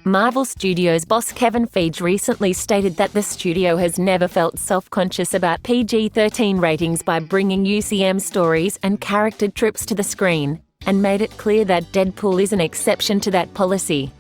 Marvel Studios boss Kevin Feige recently stated that the studio has never felt self-conscious about PG-13 ratings by bringing UCM stories and character trips to the screen, and made it clear that Deadpool is an exception to that policy.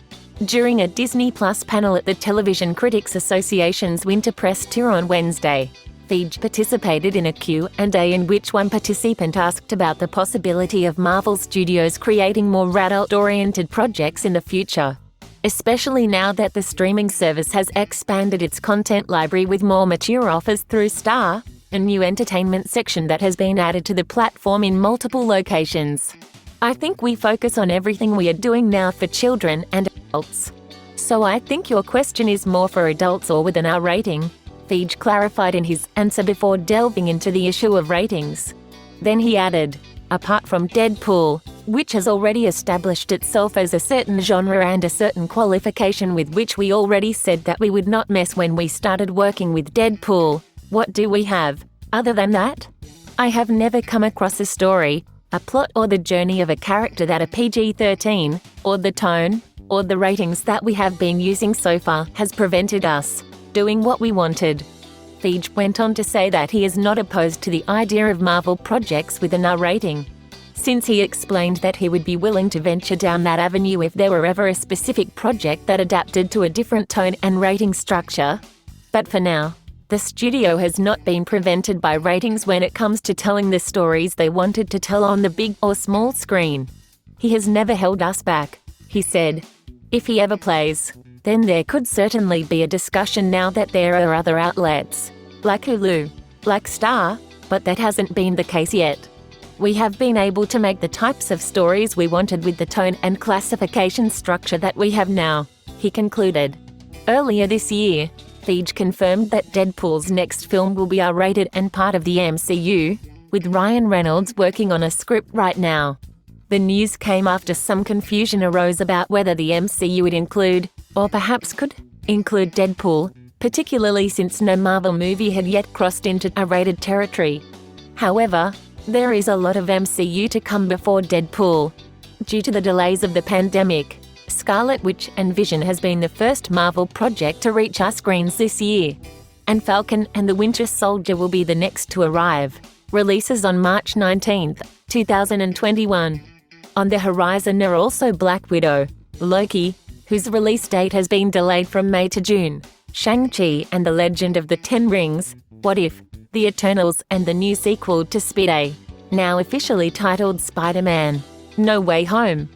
During a Disney Plus panel at the Television Critics Association's Winter Press Tour on Wednesday, Feige participated in a Q&A in which one participant asked about the possibility of Marvel Studios creating more adult-oriented projects in the future, especially now that the streaming service has expanded its content library with more mature offers through Star, a new entertainment section that has been added to the platform in multiple locations. I think we focus on everything we are doing now for children and adults. So I think your question is more for adults or with an R rating, Feige clarified in his answer before delving into the issue of ratings. Then he added, apart from Deadpool, which has already established itself as a certain genre and a certain qualification with which we already said that we would not mess when we started working with Deadpool, what do we have, other than that? I have never come across a story, a plot or the journey of a character that a PG-13, or the tone, or the ratings that we have been using so far has prevented us doing what we wanted. Feige went on to say that he is not opposed to the idea of Marvel projects with an R rating, since he explained that he would be willing to venture down that avenue if there were ever a specific project that adapted to a different tone and rating structure. But for now, the studio has not been prevented by ratings when it comes to telling the stories they wanted to tell on the big or small screen. He has never held us back, he said. If he ever plays, then there could certainly be a discussion now that there are other outlets, like Hulu, like Star, but that hasn't been the case yet. We have been able to make the types of stories we wanted with the tone and classification structure that we have now, he concluded. Earlier this year, Feige confirmed that Deadpool's next film will be R-rated and part of the MCU, with Ryan Reynolds working on a script right now. The news came after some confusion arose about whether the MCU would include, or perhaps could, include Deadpool, particularly since no Marvel movie had yet crossed into R-rated territory. However, there is a lot of MCU to come before Deadpool. Due to the delays of the pandemic, Scarlet Witch and Vision has been the first Marvel project to reach our screens this year, and Falcon and the Winter Soldier will be the next to arrive. Releases on March 19, 2021. On the horizon are also Black Widow, Loki, whose release date has been delayed from May to June, Shang-Chi and the Legend of the Ten Rings, What If, The Eternals and the new sequel to Speed A, now officially titled Spider-Man: No Way Home.